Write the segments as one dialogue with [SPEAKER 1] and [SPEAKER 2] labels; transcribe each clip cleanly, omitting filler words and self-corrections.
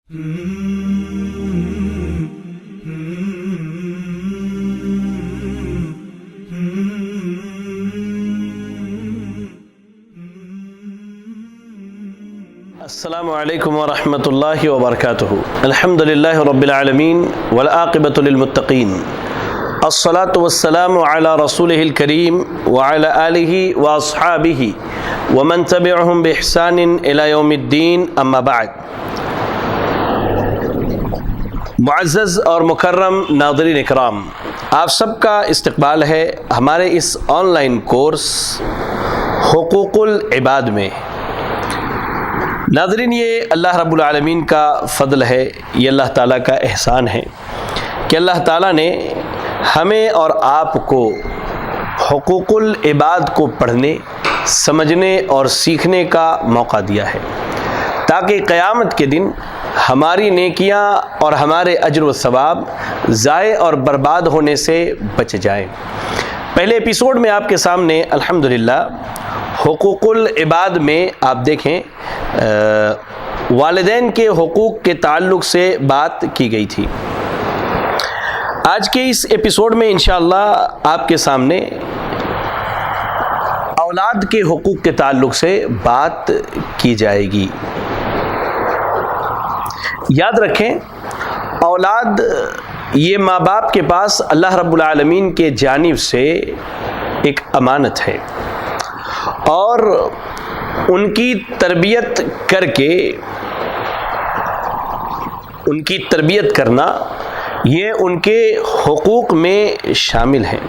[SPEAKER 1] السلام علیکم ورحمۃ اللہ وبرکاتہ۔ الحمد للہ رب العالمین والعاقبۃ للمتقین، الصلاۃ والسلام علی رسولہ الکریم وعلی آلہ واصحابہ ومن تبعہم بإحسان الی یوم الدین، اما بعد۔ معزز اور مکرم ناظرین اکرام، آپ سب کا استقبال ہے ہمارے اس آن لائن کورس حقوق العباد میں۔ ناظرین، یہ اللہ رب العالمین کا فضل ہے، یہ اللہ تعالیٰ کا احسان ہے کہ اللہ تعالیٰ نے ہمیں اور آپ کو حقوق العباد کو پڑھنے، سمجھنے اور سیکھنے کا موقع دیا ہے، تاکہ قیامت کے دن ہماری نیکیاں اور ہمارے اجر و ثواب ضائع اور برباد ہونے سے بچ جائیں۔ پہلے ایپیسوڈ میں آپ کے سامنے الحمدللہ حقوق العباد میں آپ دیکھیں والدین کے حقوق کے تعلق سے بات کی گئی تھی۔ آج کے اس ایپیسوڈ میں انشاءاللہ آپ کے سامنے اولاد کے حقوق کے تعلق سے بات کی جائے گی۔ یاد رکھیں، اولاد یہ ماں باپ کے پاس اللہ رب العالمین کے جانب سے ایک امانت ہے، اور ان کی تربیت کر کے ان کی تربیت کرنا یہ ان کے حقوق میں شامل ہے۔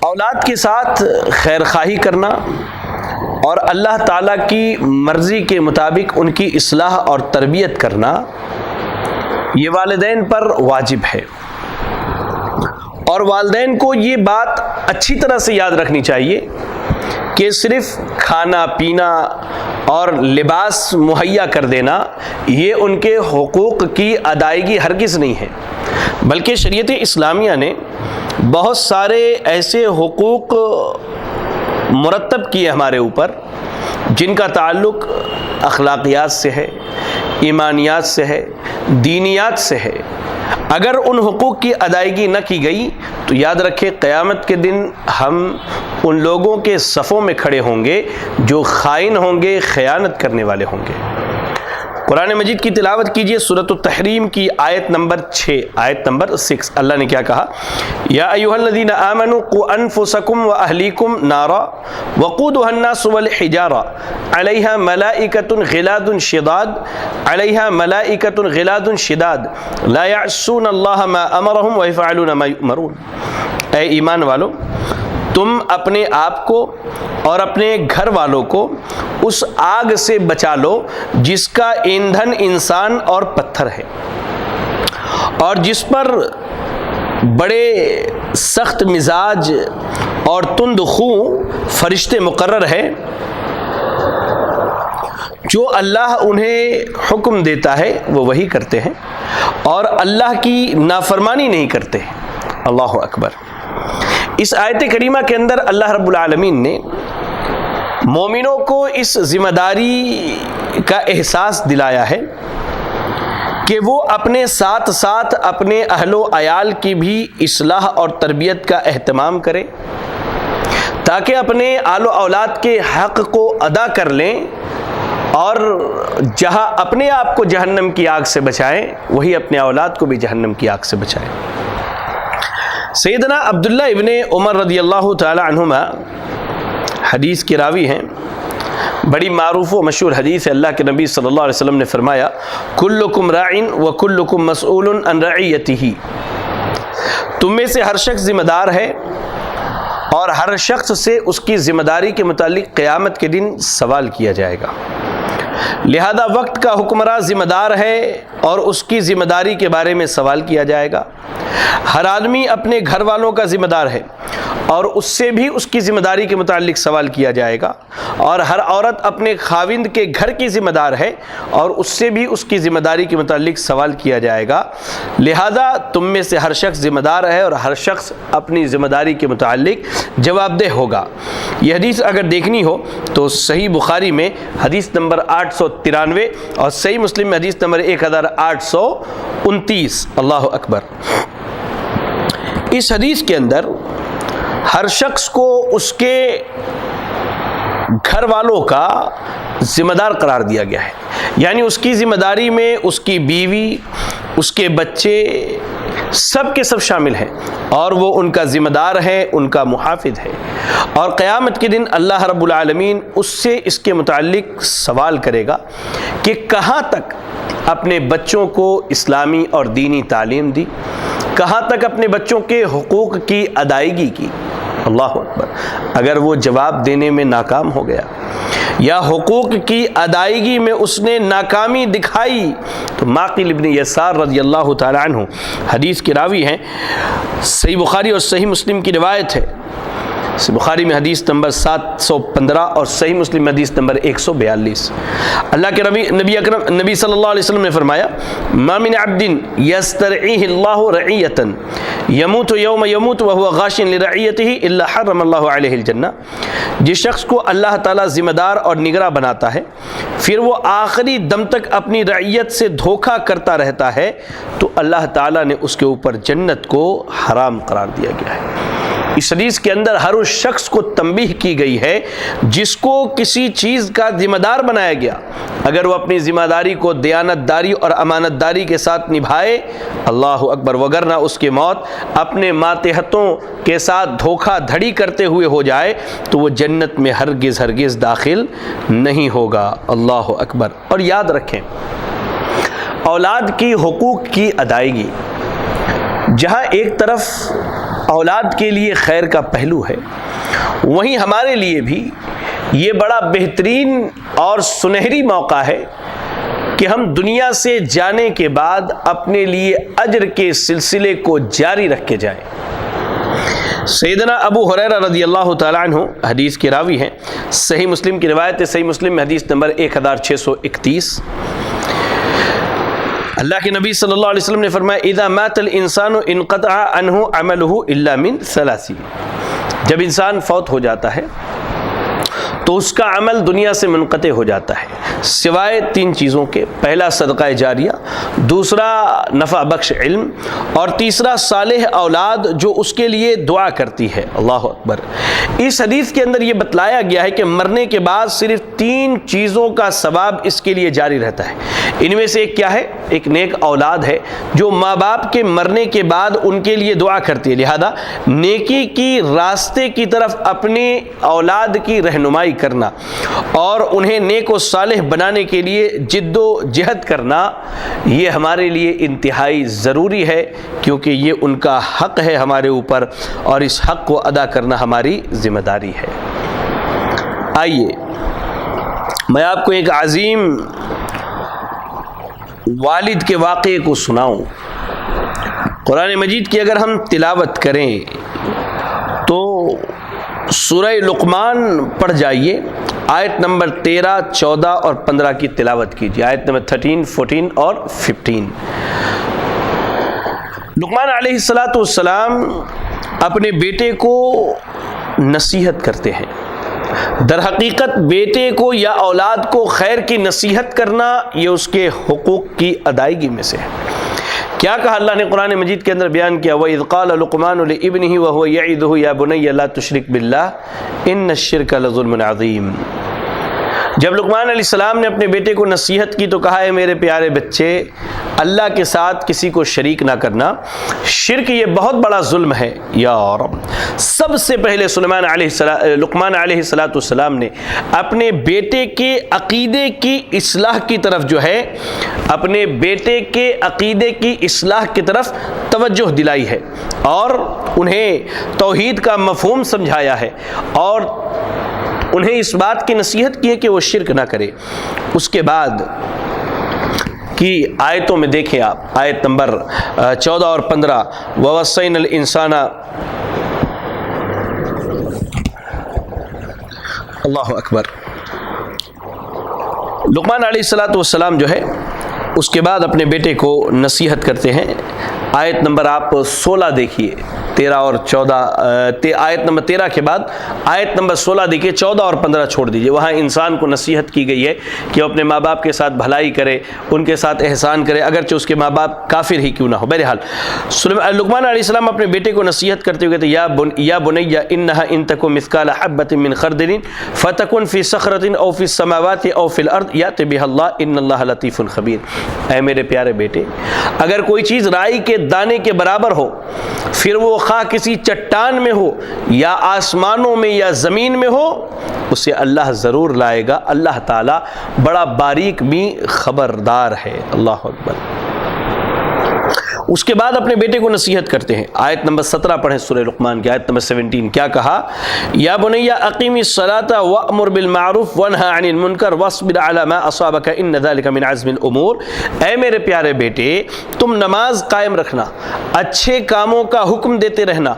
[SPEAKER 1] اولاد کے ساتھ خیر خواہی کرنا اور اللہ تعالیٰ کی مرضی کے مطابق ان کی اصلاح اور تربیت کرنا یہ والدین پر واجب ہے، اور والدین کو یہ بات اچھی طرح سے یاد رکھنی چاہیے کہ صرف کھانا پینا اور لباس مہیا کر دینا یہ ان کے حقوق کی ادائیگی ہرگز نہیں ہے، بلکہ شریعت اسلامیہ نے بہت سارے ایسے حقوق مرتب کیے ہمارے اوپر جن کا تعلق اخلاقیات سے ہے، ایمانیات سے ہے، دینیات سے ہے۔ اگر ان حقوق کی ادائیگی نہ کی گئی تو یاد رکھیں قیامت کے دن ہم ان لوگوں کے صفوں میں کھڑے ہوں گے جو خائن ہوں گے، خیانت کرنے والے ہوں گے۔ قرآن مجید کی تلاوت کیجئے، سورۃ التحریم کی آیت نمبر 6، آیت نمبر 6۔ اللہ نے کیا کہا؟ یا ایھا الذین آمنوا قوا انفسکم واہلیکم نارا وقودھا الناس والحجارہ علیہا ملائکۃ غلاظ شداد لا یعصون اللہ ما امرہم ویفعلون ما یؤمرون۔ اے ایمان والو، تم اپنے آپ کو اور اپنے گھر والوں کو اس آگ سے بچا لو جس کا ایندھن انسان اور پتھر ہے، اور جس پر بڑے سخت مزاج اور تند خو فرشتے مقرر ہیں، جو اللہ انہیں حکم دیتا ہے وہ وہی کرتے ہیں اور اللہ کی نافرمانی نہیں کرتے۔ اللہ اکبر۔ اس آیت کریمہ کے اندر اللہ رب العالمین نے مومنوں کو اس ذمہ داری کا احساس دلایا ہے کہ وہ اپنے ساتھ ساتھ اپنے اہل و عیال کی بھی اصلاح اور تربیت کا اہتمام کریں، تاکہ اپنے آل و اولاد کے حق کو ادا کر لیں، اور جہاں اپنے آپ کو جہنم کی آگ سے بچائیں وہی اپنے اولاد کو بھی جہنم کی آگ سے بچائیں۔ سیدنا عبداللہ ابن عمر رضی اللہ تعالی عنہما حدیث کے راوی ہیں، بڑی معروف و مشہور حدیث ہے۔ اللہ کے نبی صلی اللہ علیہ وسلم نے فرمایا، کلکم راع وکلکم مسئول عن رعیتہ، تم میں سے ہر شخص ذمہ دار ہے اور ہر شخص سے اس کی ذمہ داری کے متعلق قیامت کے دن سوال کیا جائے گا۔ لہذا وقت کا حکمراں ذمہ دار ہے اور اس کی ذمہ داری کے بارے میں سوال کیا جائے گا۔ ہر آدمی اپنے گھر والوں کا ذمہ دار ہے اور اس سے بھی اس کی ذمہ داری کے متعلق سوال کیا جائے گا، اور ہر عورت اپنے خاوند کے گھر کی ذمہ دار ہے اور اس سے بھی اس کی ذمہ داری کے متعلق سوال کیا جائے گا۔ لہذا تم میں سے ہر شخص ذمہ دار ہے اور ہر شخص اپنی ذمہ داری کے متعلق جواب دہ ہوگا۔ یہ حدیث اگر دیکھنی ہو تو صحیح بخاری میں حدیث نمبر 893 اور صحیح مسلم میں حدیث نمبر 1829۔ اللہ اکبر۔ اس حدیث کے اندر ہر شخص کو اس کے گھر والوں کا ذمہ دار قرار دیا گیا ہے، یعنی اس کی ذمہ داری میں اس کی بیوی، اس کے بچے، سب کے سب شامل ہیں اور وہ ان کا ذمہ دار ہے، ان کا محافظ ہے، اور قیامت کے دن اللہ رب العالمین اس سے اس کے متعلق سوال کرے گا کہ کہاں تک اپنے بچوں کو اسلامی اور دینی تعلیم دی، کہاں تک اپنے بچوں کے حقوق کی ادائیگی کی۔ اللہ اکبر۔ اگر وہ جواب دینے میں ناکام ہو گیا یا حقوق کی ادائیگی میں اس نے ناکامی دکھائی تو معقل ابن یسار رضی اللہ تعالی عنہ حدیث کے راوی ہیں، صحیح بخاری اور صحیح مسلم کی روایت ہے، بخاری میں حدیث نمبر 715 اور صحیح مسلم میں حدیث نمبر 142۔ اللہ کے نبی صلی اللہ علیہ وسلم نے فرمایا، ما من عبد یسترعیہ اللہ رعیۃ یموت یوم یموت وہو غاش لرعیتہ الا حرم اللہ علیہ الجنہ۔ جس شخص کو اللہ تعالیٰ ذمہ دار اور نگراں بناتا ہے پھر وہ آخری دم تک اپنی رعیت سے دھوکہ کرتا رہتا ہے تو اللہ تعالیٰ نے اس کے اوپر جنت کو حرام قرار دیا گیا ہے۔ اس حدیث کے اندر ہر اس شخص کو تنبیہ کی گئی ہے جس کو کسی چیز کا ذمہ دار بنایا گیا، اگر وہ اپنی ذمہ داری کو دیانت داری اور امانت داری کے ساتھ نبھائے، اللہ اکبر، وگرنہ اس کی موت اپنے ماتحتوں کے ساتھ دھوکہ دھڑی کرتے ہوئے ہو جائے تو وہ جنت میں ہرگز ہرگز داخل نہیں ہوگا۔ اللہ اکبر۔ اور یاد رکھیں، اولاد کی حقوق کی ادائیگی، جہاں ایک طرف اولاد کے لیے خیر کا پہلو ہے، وہیں ہمارے لیے بھی یہ بڑا بہترین اور سنہری موقع ہے کہ ہم دنیا سے جانے کے بعد اپنے لیے اجر کے سلسلے کو جاری رکھ کے جائیں۔ سیدنا ابو ہریرہ رضی اللہ تعالیٰ عنہ حدیث کے راوی ہیں، صحیح مسلم کی روایت ہے، صحیح مسلم میں حدیث نمبر 1631۔ اللہ کے نبی صلی اللہ علیہ وسلم نے فرمایا، اذا مات الانسان انقطع عنہ عملہ الا من ثلاث۔ جب انسان فوت ہو جاتا ہے تو اس کا عمل دنیا سے منقطع ہو جاتا ہے سوائے تین چیزوں کے، پہلا صدقہ جاریہ، دوسرا نفع بخش علم، اور تیسرا صالح اولاد جو اس کے لیے دعا کرتی ہے۔ اللہ اکبر۔ اس حدیث کے اندر یہ بتلایا گیا ہے کہ مرنے کے بعد صرف تین چیزوں کا ثواب اس کے لیے جاری رہتا ہے۔ ان میں سے ایک کیا ہے؟ ایک نیک اولاد ہے جو ماں باپ کے مرنے کے بعد ان کے لیے دعا کرتی ہے، لہذا نیکی کی راستے کی طرف اپنی اولاد کی رہنمائی کرنا اور انہیں نیک و صالح بنانے کے لیے جد و جہد کرنا، یہ ہمارے لیے انتہائی ضروری ہے، کیونکہ یہ ان کا حق ہے ہمارے اوپر اور اس حق کو ادا کرنا ہماری ذمہ داری ہے۔ آئیے میں آپ کو ایک عظیم والد کے واقعے کو سناؤں۔ قرآن مجید کی اگر ہم تلاوت کریں تو سورہ لقمان پڑھ جائیے، آیت نمبر 13، 14 اور 15 کی تلاوت کیجیے، آیت نمبر 13، 14 اور 15۔ لقمان علیہ السلام اپنے بیٹے کو نصیحت کرتے ہیں۔ در حقیقت بیٹے کو یا اولاد کو خیر کی نصیحت کرنا یہ اس کے حقوق کی ادائیگی میں سے ہے۔ کیا کہا اللہ نے قرآن مجید کے اندر بیان کیا، وَإِذْ قَالَ لُقْمَانُ لِابْنِهِ وَهُوَ يَعِظُهُ يَا بُنَيَّ لَا تُشْرِكْ بِاللَّهِ إِنَّ الشِّرْكَ لَظُلْمٌ عَظِيمٌ۔ جب لقمان علیہ السلام نے اپنے بیٹے کو نصیحت کی تو کہا، ہے میرے پیارے بچے، اللہ کے ساتھ کسی کو شریک نہ کرنا، شرک یہ بہت بڑا ظلم ہے یا رب۔ سب سے پہلے لقمان علیہ السلام نے اپنے بیٹے کے عقیدے کی اصلاح کی طرف جو ہے، اپنے بیٹے کے عقیدے کی اصلاح کی طرف توجہ دلائی ہے اور انہیں توحید کا مفہوم سمجھایا ہے اور انہیں اس بات کی نصیحت کی ہے کہ وہ شرک نہ کرے۔ اس کے بعد کی آیتوں میں دیکھیں آپ، آیت نمبر 14 اور 15، وَوَصَّيْنَا الْإِنسَانَ، اللہ اکبر، لقمان علیہ السلام جو ہے اس کے بعد اپنے بیٹے کو نصیحت کرتے ہیں۔ آیت نمبر آپ 16 دیکھیے، 13 اور 14، آیت نمبر 13 کے بعد آیت نمبر 16 دیکھیے، 14 اور 15 چھوڑ دیجیے۔ وہاں انسان کو نصیحت کی گئی ہے کہ وہ اپنے ماں باپ کے ساتھ بھلائی کرے، ان کے ساتھ احسان کرے، اگرچہ اس کے ماں باپ کافر ہی کیوں نہ ہو۔ بہرحال لقمان علیہ السلام اپنے بیٹے کو نصیحت کرتے ہوئے کہتے ہیں، یا بنی انہا ان تک مثقال حبۃ من خردل فتکن فی صخرۃ او فی السماوات او فی الارض یأت بها اللہ ان اللہ لطیف خبیر۔ اے میرے پیارے بیٹے، اگر کوئی چیز رائی کے دانے کے برابر ہو، پھر وہ خواہ کسی چٹان میں ہو یا آسمانوں میں یا زمین میں ہو، اسے اللہ ضرور لائے گا۔ اللہ تعالیٰ بڑا باریک بھی خبردار ہے۔ اللہ اکبر۔ اس کے بعد اپنے بیٹے کو نصیحت کرتے ہیں۔ آیت نمبر 17 پڑھیں سورہ لقمان کی، آیت نمبر 17 کیا کہا؟ یا بنی اقیم الصلاۃ وامر بالمعروف وانہی عن المنکر واصبر علی ما اصابک ان ذلک من عزم الامور۔ اے میرے پیارے بیٹے، تم نماز قائم رکھنا، اچھے کاموں کا حکم دیتے رہنا،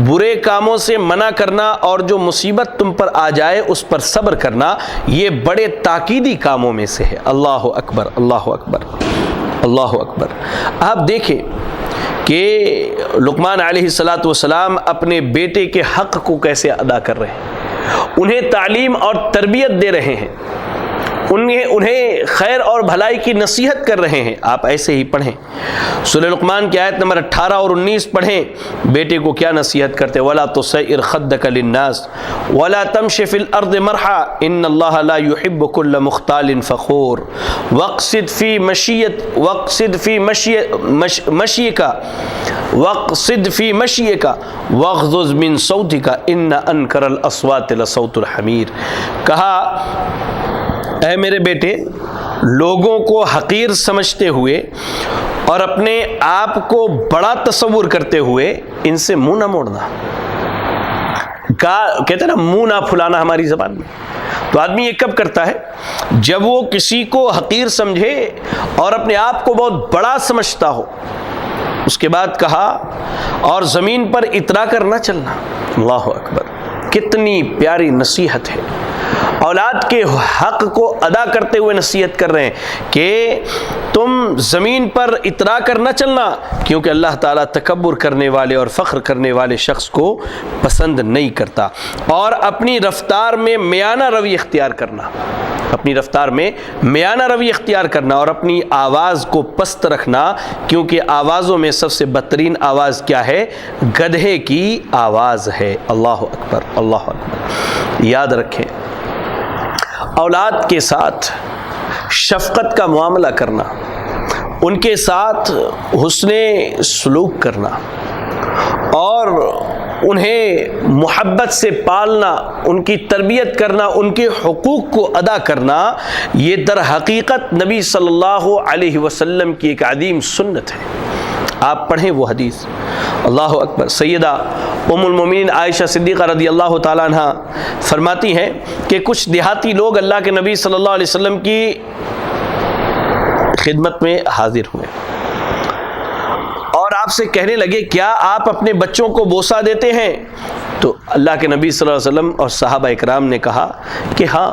[SPEAKER 1] برے کاموں سے منع کرنا، اور جو مصیبت تم پر آ جائے اس پر صبر کرنا، یہ بڑے تاکیدی کاموں میں سے ہے۔ اللہ اکبر، اللہ اکبر، اللہ اکبر۔ آپ دیکھیں کہ لقمان علیہ السلام اپنے بیٹے کے حق کو کیسے ادا کر رہے ہیں، انہیں تعلیم اور تربیت دے رہے ہیں، انہیں خیر اور بھلائی کی نصیحت کر رہے ہیں۔ آپ ایسے ہی پڑھیں سورہ لقمان کی آیت نمبر 18 اور 19 پڑھیں، بیٹے کو کیا نصیحت کرتے؟ وَلَا تُصَعِّرْ خَدَّكَ لِلنَّاسِ وَلَا تَمْشِ فِي الْأَرْضِ مَرْحًا إِنَّ اللَّهَ لَا يُحِبُّ كُلَّ مُخْتَالٍ فَخُورٍ وَاقْصِدْ فِي مَشْيِكَ وَاغْضُضْ مِنْ صَوْتِكَ إِنَّ أَنْكَرَ الْأَصْوَاتِ لَصَوْتُ الْحَمِيرِ۔ کہا، اے میرے بیٹے، لوگوں کو حقیر سمجھتے ہوئے اور اپنے آپ کو بڑا تصور کرتے ہوئے ان سے منہ نہ موڑنا۔ کہتے ہیں نا منہ نہ پھلانا ہماری زبان میں۔ تو آدمی یہ کب کرتا ہے؟ جب وہ کسی کو حقیر سمجھے اور اپنے آپ کو بہت بڑا سمجھتا ہو۔ اس کے بعد کہا، اور زمین پر اترا کر نہ چلنا۔ اللہ اکبر، کتنی پیاری نصیحت ہے۔ اولاد کے حق کو ادا کرتے ہوئے نصیحت کر رہے ہیں کہ تم زمین پر اترا کر نہ چلنا، کیونکہ اللہ تعالیٰ تکبر کرنے والے اور فخر کرنے والے شخص کو پسند نہیں کرتا۔ اور اپنی رفتار میں میانہ روی اختیار کرنا، اپنی رفتار میں میانہ روی اختیار کرنا، اور اپنی آواز کو پست رکھنا، کیونکہ آوازوں میں سب سے بدترین آواز کیا ہے؟ گدھے کی آواز ہے۔ اللہ اکبر، اللہ اکبر۔ یاد رکھیں، اولاد کے ساتھ شفقت کا معاملہ کرنا، ان کے ساتھ حسن سلوک کرنا اور انہیں محبت سے پالنا، ان کی تربیت کرنا، ان کے حقوق کو ادا کرنا، یہ در حقیقت نبی صلی اللہ علیہ وسلم کی ایک عظیم سنت ہے۔ آپ پڑھیں وہ حدیث۔ اللہ اکبر۔ سیدہ ام المومنین عائشہ صدیقہ رضی اللہ تعالیٰ عنہ فرماتی ہیں کہ کچھ دیہاتی لوگ اللہ کے نبی صلی اللہ علیہ وسلم کی خدمت میں حاضر ہوئے اور آپ سے کہنے لگے، کیا آپ اپنے بچوں کو بوسہ دیتے ہیں؟ تو اللہ کے نبی صلی اللہ علیہ وسلم اور صحابہ اکرام نے کہا کہ ہاں۔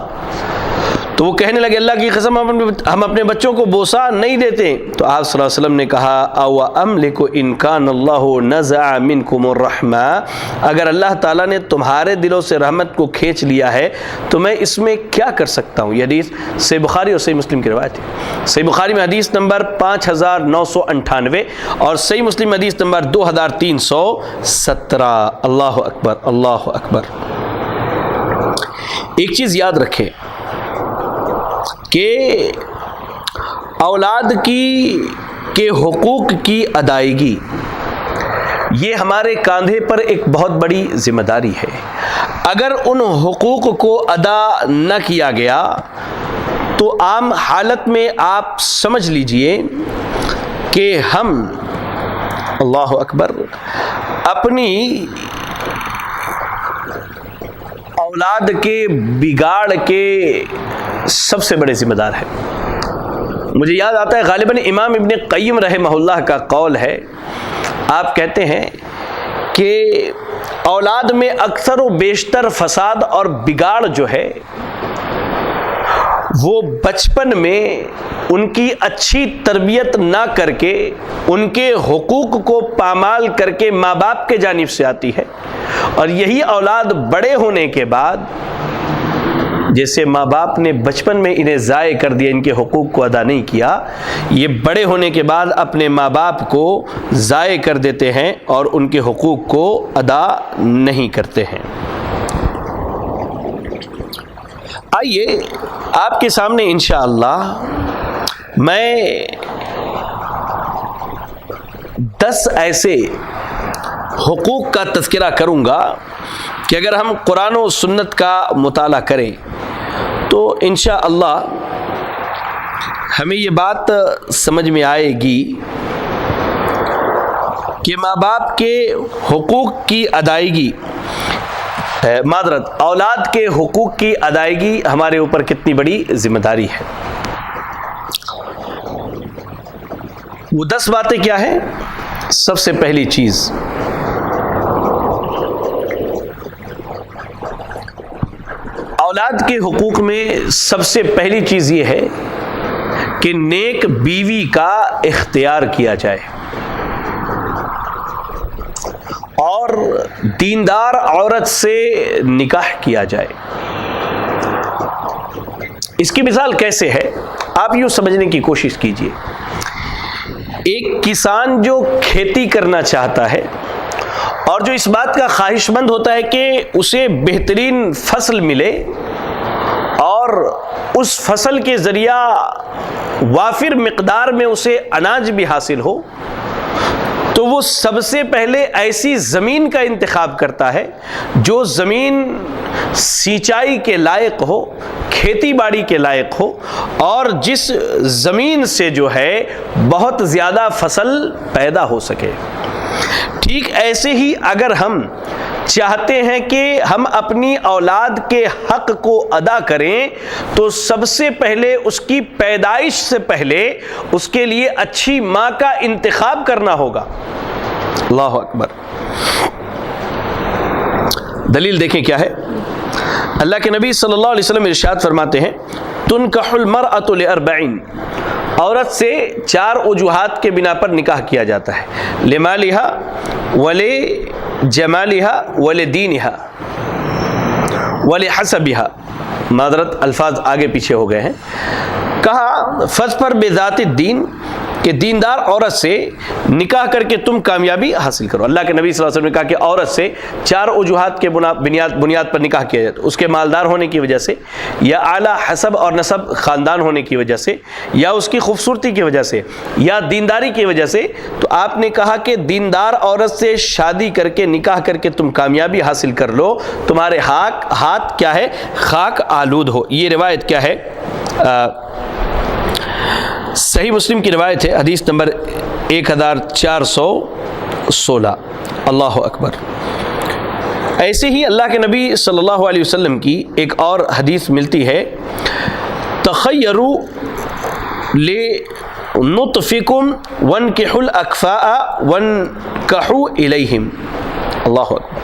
[SPEAKER 1] تو وہ کہنے لگے، اللہ کی قسم ہم اپنے بچوں کو بوسہ نہیں دیتے۔ تو آپ صلی اللہ علیہ وسلم نے کہا، او املک ان کان اللہ نزع منکم الرحمہ، اگر اللہ تعالیٰ نے تمہارے دلوں سے رحمت کو کھینچ لیا ہے تو میں اس میں کیا کر سکتا ہوں؟ یہ حدیث صحیح بخاری اور صحیح مسلم کی روایت ہے۔ صحیح بخاری میں حدیث نمبر 5998 اور صحیح مسلم حدیث نمبر 2317۔ اللہ اکبر، اللہ اکبر۔ ایک چیز یاد رکھیں کہ اولاد کے حقوق کی ادائیگی یہ ہمارے کاندھے پر ایک بہت بڑی ذمہ داری ہے۔ اگر ان حقوق کو ادا نہ کیا گیا تو عام حالت میں آپ سمجھ لیجئے کہ ہم، اللہ اکبر، اپنی اولاد کے بگاڑ کے سب سے بڑے ذمہ دار ہیں۔ مجھے یاد آتا ہے غالباً امام ابن قیم رحمہ اللہ کا قول ہے، آپ کہتے ہیں کہ اولاد میں اکثر و بیشتر فساد اور بگاڑ جو ہے وہ بچپن میں ان کی اچھی تربیت نہ کر کے، ان کے حقوق کو پامال کر کے ماں باپ کے جانب سے آتی ہے، اور یہی اولاد بڑے ہونے کے بعد، جیسے ماں باپ نے بچپن میں انہیں ضائع کر دیا، ان کے حقوق کو ادا نہیں کیا، یہ بڑے ہونے کے بعد اپنے ماں باپ کو ضائع کر دیتے ہیں اور ان کے حقوق کو ادا نہیں کرتے ہیں۔ آئیے آپ کے سامنے انشاءاللہ میں 10 ایسے حقوق کا تذکرہ کروں گا کہ اگر ہم قرآن و سنت کا مطالعہ کریں تو انشاءاللہ ہمیں یہ بات سمجھ میں آئے گی کہ ماں باپ کے حقوق کی ادائیگی، معذرت، اولاد کے حقوق کی ادائیگی ہمارے اوپر کتنی بڑی ذمہ داری ہے۔ وہ 10 باتیں کیا ہیں؟ سب سے پہلی چیز، اولاد کے حقوق میں سب سے پہلی چیز یہ ہے کہ نیک بیوی کا اختیار کیا جائے اور دیندار عورت سے نکاح کیا جائے۔ اس کی مثال کیسے ہے؟ آپ یوں سمجھنے کی کوشش کیجئے، ایک کسان جو کھیتی کرنا چاہتا ہے اور جو اس بات کا خواہش مند ہوتا ہے کہ اسے بہترین فصل ملے اور اس فصل کے ذریعہ وافر مقدار میں اسے اناج بھی حاصل ہو، تو وہ سب سے پہلے ایسی زمین کا انتخاب کرتا ہے جو زمین سینچائی کے لائق ہو، کھیتی باڑی کے لائق ہو، اور جس زمین سے جو ہے بہت زیادہ فصل پیدا ہو سکے۔ ٹھیک ایسے ہی اگر ہم چاہتے ہیں کہ ہم اپنی اولاد کے حق کو ادا کریں تو سب سے پہلے اس کی پیدائش سے پہلے اس کے لیے اچھی ماں کا انتخاب کرنا ہوگا۔ اللہ اکبر۔ دلیل دیکھیں کیا ہے؟ اللہ کے نبی صلی اللہ علیہ وسلم ارشاد فرماتے ہیں، تنکح المرأۃ لاربعین، عورت سے 4 وجوہات کے بنا پر نکاح کیا جاتا ہے، لمالہا ولجمالہا ولدینہا ولحسبہا، معذرت الفاظ آگے پیچھے ہو گئے ہیں۔ کہا فاظفر بذات الدین، کہ دیندار عورت سے نکاح کر کے تم کامیابی حاصل کرو۔ اللہ کے نبی صلی اللہ علیہ وسلم نے کہا کہ عورت سے 4 وجوہات کے بنیاد پر نکاح کیا جاتا ہے، اس کے مالدار ہونے کی وجہ سے، یا اعلیٰ حسب اور نسب خاندان ہونے کی وجہ سے، یا اس کی خوبصورتی کی وجہ سے، یا دینداری کی وجہ سے۔ تو آپ نے کہا کہ دیندار عورت سے شادی کر کے نکاح کر کے تم کامیابی حاصل کر لو، تمہارے ہاتھ کیا ہے؟ خاک آلود ہو۔ یہ روایت کیا ہے؟ صحیح مسلم کی روایت ہے، حدیث نمبر 1416۔ اللہ اکبر۔ ایسے ہی اللہ کے نبی صلی اللہ علیہ وسلم کی ایک اور حدیث ملتی ہے، تخیروا لنطفکم وانکحوا الاکفاء وانکحوا الیہم۔ اللہ اکبر۔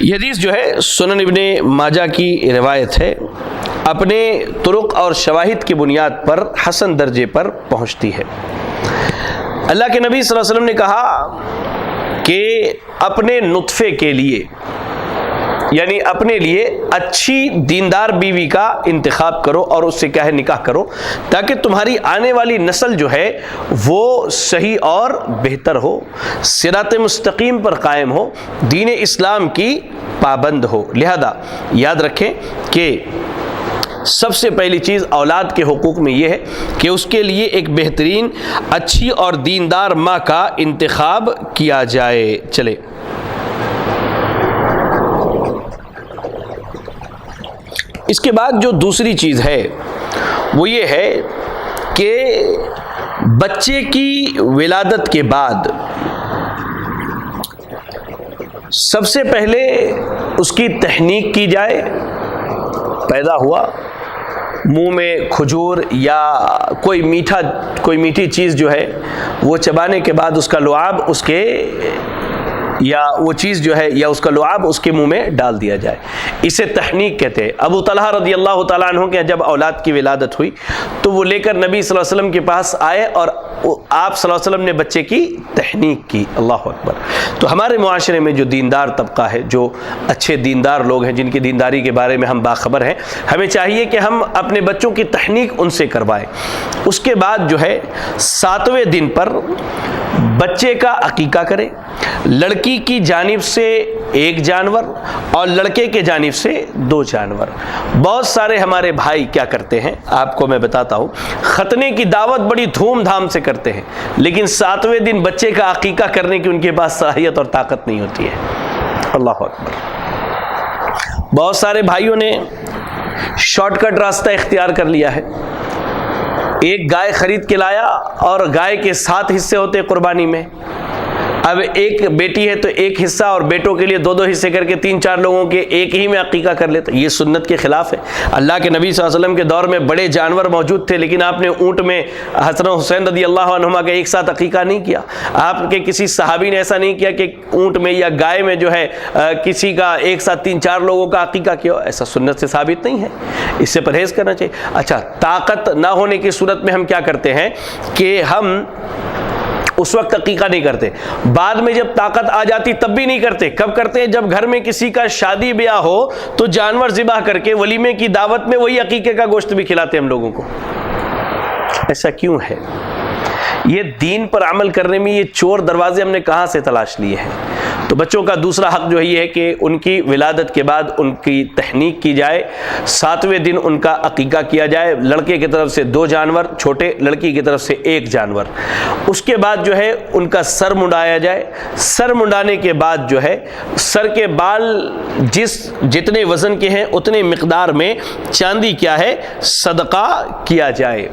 [SPEAKER 1] یہ حدیث جو ہے سنن ابن ماجہ کی روایت ہے، اپنے طرق اور شواہد کی بنیاد پر حسن درجے پر پہنچتی ہے۔ اللہ کے نبی صلی اللہ علیہ وسلم نے کہا کہ اپنے نطفے کے لیے، یعنی اپنے لیے اچھی دیندار بیوی کا انتخاب کرو اور اس سے کیا ہے؟ نکاح کرو، تاکہ تمہاری آنے والی نسل جو ہے وہ صحیح اور بہتر ہو، صراط مستقیم پر قائم ہو، دین اسلام کی پابند ہو۔ لہذا یاد رکھیں کہ سب سے پہلی چیز اولاد کے حقوق میں یہ ہے کہ اس کے لیے ایک بہترین، اچھی اور دیندار ماں کا انتخاب کیا جائے۔ چلے اس کے بعد جو دوسری چیز ہے وہ یہ ہے کہ بچے کی ولادت کے بعد سب سے پہلے اس کی تحنیک کی جائے، پیدا ہوا منہ میں کھجور یا کوئی میٹھی چیز جو ہے وہ چبانے کے بعد اس کا لعاب اس کے یا وہ چیز جو ہے یا اس کا لعاب اس کے منہ میں ڈال دیا جائے، اسے تحنیک کہتے ہیں۔ ابو طلحہ رضی اللہ تعالیٰ عنہ کے جب اولاد کی ولادت ہوئی تو وہ لے کر نبی صلی اللہ علیہ وسلم کے پاس آئے اور آپ صلی اللہ علیہ وسلم نے بچے کی تحنیک کی۔ اللہ اکبر۔ تو ہمارے معاشرے میں جو دیندار طبقہ ہے، جو اچھے دیندار لوگ ہیں، جن کی دینداری کے بارے میں ہم باخبر ہیں، ہمیں چاہیے کہ ہم اپنے بچوں کی تحنیک ان سے کروائیں۔ اس کے بعد جو ہے 7ویں دن پر بچے کا عقیقہ کرے، لڑکی کی جانب سے 1 جانور اور لڑکے کے جانب سے 2 جانور۔ بہت سارے ہمارے بھائی کیا کرتے ہیں، آپ کو میں بتاتا ہوں، ختنے کی دعوت بڑی دھوم دھام سے کرتے ہیں، لیکن 7ویں دن بچے کا عقیقہ کرنے کی ان کے پاس صلاحیت اور طاقت نہیں ہوتی ہے۔ اللہ اکبر۔ بہت سارے بھائیوں نے شارٹ کٹ راستہ اختیار کر لیا ہے، ایک گائے خرید کے لایا اور گائے کے 7 حصے ہوتے قربانی میں، اب ایک بیٹی ہے تو 1 حصہ اور بیٹوں کے لیے 2 حصے کر کے 3-4 لوگوں کے ایک ہی میں عقیقہ کر لیتا۔ یہ سنت کے خلاف ہے۔ اللہ کے نبی صلی اللہ علیہ وسلم کے دور میں بڑے جانور موجود تھے، لیکن آپ نے اونٹ میں حسن و حسین رضی اللہ عنہما کا ایک ساتھ عقیقہ نہیں کیا۔ آپ کے کسی صحابی نے ایسا نہیں کیا کہ اونٹ میں یا گائے میں جو ہے کسی کا ایک ساتھ 3-4 لوگوں کا عقیقہ کیا، ایسا سنت سے ثابت نہیں ہے، اس سے پرہیز کرنا چاہیے۔ اچھا، طاقت نہ ہونے کی صورت میں ہم کیا کرتے ہیں کہ ہم اس وقت عقیقہ نہیں کرتے، بعد میں جب طاقت آ جاتی تب بھی نہیں کرتے۔ کب کرتے ہیں؟ جب گھر میں کسی کا شادی بیاہ ہو تو جانور ذبح کر کے ولیمے کی دعوت میں وہی عقیقے کا گوشت بھی کھلاتے ہیں ہم لوگوں کو۔ ایسا کیوں ہے؟ یہ دین پر عمل کرنے میں یہ چور دروازے ہم نے کہاں سے تلاش لیے ہیں؟ تو بچوں کا دوسرا حق جو یہ ہے کہ ان کی ولادت کے بعد ان کی تحنیک کی جائے، 7ویں دن ان کا عقیقہ کیا جائے، لڑکے کی طرف سے 2 جانور چھوٹے، لڑکی کی طرف سے 1 جانور۔ اس کے بعد جو ہے ان کا سر منڈایا جائے، سر منڈانے کے بعد جو ہے سر کے بال جتنے وزن کے ہیں اتنے مقدار میں چاندی کیا ہے صدقہ کیا جائے۔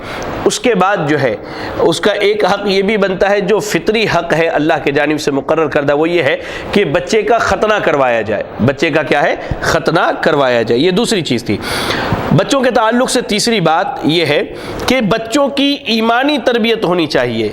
[SPEAKER 1] اس کے بعد جو ہے اس کا ایک حق یہ بھی بنتا ہے جو فطری حق ہے اللہ کے جانب سے مقرر کردہ، وہ یہ ہے کہ بچے کا ختنہ کروایا جائے۔ بچے کا کیا ہے؟ ختنہ کروایا جائے۔ یہ دوسری چیز تھی۔ بچوں کے تعلق سے تیسری بات یہ ہے کہ بچوں کی ایمانی تربیت ہونی چاہیے۔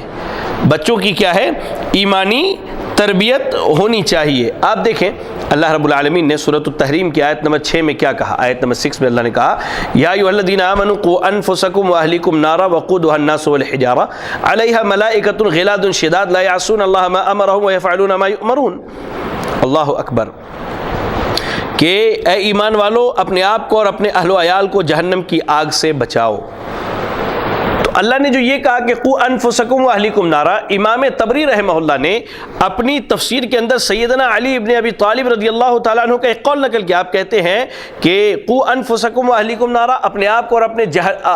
[SPEAKER 1] بچوں کی کیا ہے؟ ایمانی تربیت ہونی چاہیے۔ آپ دیکھیں اللہ رب العالمین نے سورۃ التحریم کی آیت نمبر 6 میں کیا کہا؟ آیت نمبر 6 میں اللہ نے کہا یا ایھا الذین آمنوا قوا انفسکم واہلیکم نارا وقودها الناس والحجارہ علیہا ملائکۃ غلاظ شداد لا یعصون اللہ ما امرهم ویفعلون ما یؤمرون۔ اللہ اکبر۔ کہ اے ایمان والو اپنے آپ کو اور اپنے اہل و عیال کو جہنم کی آگ سے بچاؤ۔ اللہ نے جو یہ کہا کہ قو انفسکم واہلیکم نارا، امام طبری رحمہ اللہ نے اپنی تفسیر کے اندر سیدنا علی ابن ابی طالب رضی اللہ تعالیٰ عنہ کا ایک قول نقل کیا۔ آپ کہتے ہیں کہ قو انفسکم واہلیکم نارا، اپنے آپ کو اور اپنے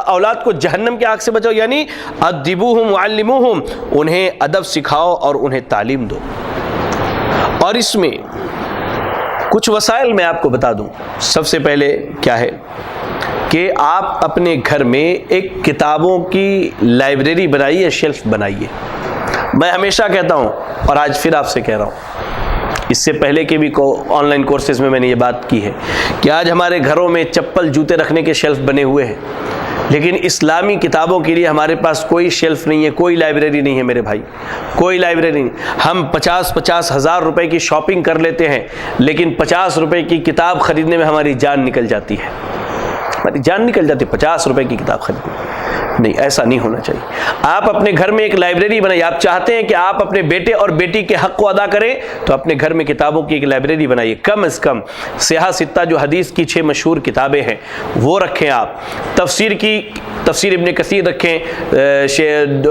[SPEAKER 1] اولاد کو جہنم کی آگ سے بچاؤ، یعنی ادبوہم وعلموہم، انہیں ادب سکھاؤ اور انہیں تعلیم دو۔ اور اس میں کچھ وسائل میں آپ کو بتا دوں۔ سب سے پہلے کیا ہے کہ آپ اپنے گھر میں ایک کتابوں کی لائبریری بنائیے، شیلف بنائیے۔ میں ہمیشہ کہتا ہوں اور آج پھر آپ سے کہہ رہا ہوں، اس سے پہلے کے بھی آن لائن کورسز میں نے یہ بات کی ہے کہ آج ہمارے گھروں میں چپل جوتے رکھنے کے شیلف بنے ہوئے ہیں، لیکن اسلامی کتابوں کے لیے ہمارے پاس کوئی شیلف نہیں ہے، کوئی لائبریری نہیں ہے میرے بھائی، کوئی لائبریری نہیں۔ ہم 50 ہزار روپے کی شاپنگ کر لیتے ہیں، لیکن 50 روپے کی کتاب خریدنے میں ہماری جان نکل جاتی ہے، ہماری جان نکل جاتی ہے 50 روپے کی کتاب خریدنے۔ نہیں، ایسا نہیں ہونا چاہیے۔ آپ اپنے گھر میں ایک لائبریری بنائیے۔ آپ چاہتے ہیں کہ آپ اپنے بیٹے اور بیٹی کے حق کو ادا کریں تو اپنے گھر میں کتابوں کی ایک لائبریری بنائیے۔ کم از کم سیاہ ستہ جو حدیث کی 6 مشہور کتابیں ہیں وہ رکھیں۔ آپ تفسیر ابن کثیر رکھیں،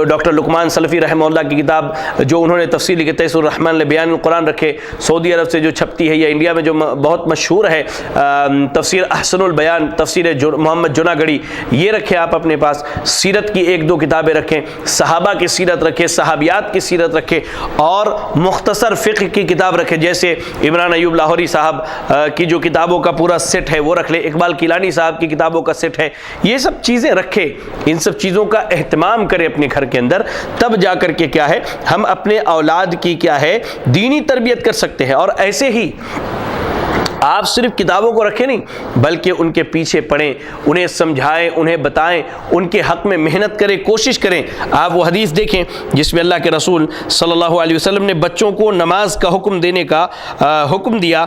[SPEAKER 1] ڈاکٹر لقمان سلفی رحمہ اللہ کی کتاب جو انہوں نے تفسیر لکھی تیسیر الرحمن لبیان القرآن رکھے، سعودی عرب سے جو چھپتی ہے یا انڈیا میں جو بہت مشہور ہے تفسیر احسن البیان، تفسیر محمد جناگڑی، یہ رکھیں آپ اپنے پاس۔ سیرت کی 1-2 کتابیں رکھیں، صحابہ کی سیرت رکھیں، صحابیات کی سیرت رکھیں، اور مختصر فقہ کی کتاب رکھیں، جیسے عمران ایوب لاہوری صاحب کی جو کتابوں کا پورا سیٹ ہے وہ رکھ لیں، اقبال کیلانی صاحب کی کتابوں کا سیٹ ہے، یہ سب چیزیں رکھیں۔ ان سب چیزوں کا اہتمام کرے اپنے گھر کے اندر، تب جا کر کے کیا ہے ہم اپنے اولاد کی کیا ہے دینی تربیت کر سکتے ہیں۔ اور ایسے ہی آپ صرف کتابوں کو رکھیں نہیں، بلکہ ان کے پیچھے پڑھیں، انہیں سمجھائیں، انہیں بتائیں، ان کے حق میں محنت کریں، کوشش کریں۔ آپ وہ حدیث دیکھیں جس میں اللہ کے رسول صلی اللہ علیہ وسلم نے بچوں کو نماز کا حکم دینے کا حکم دیا۔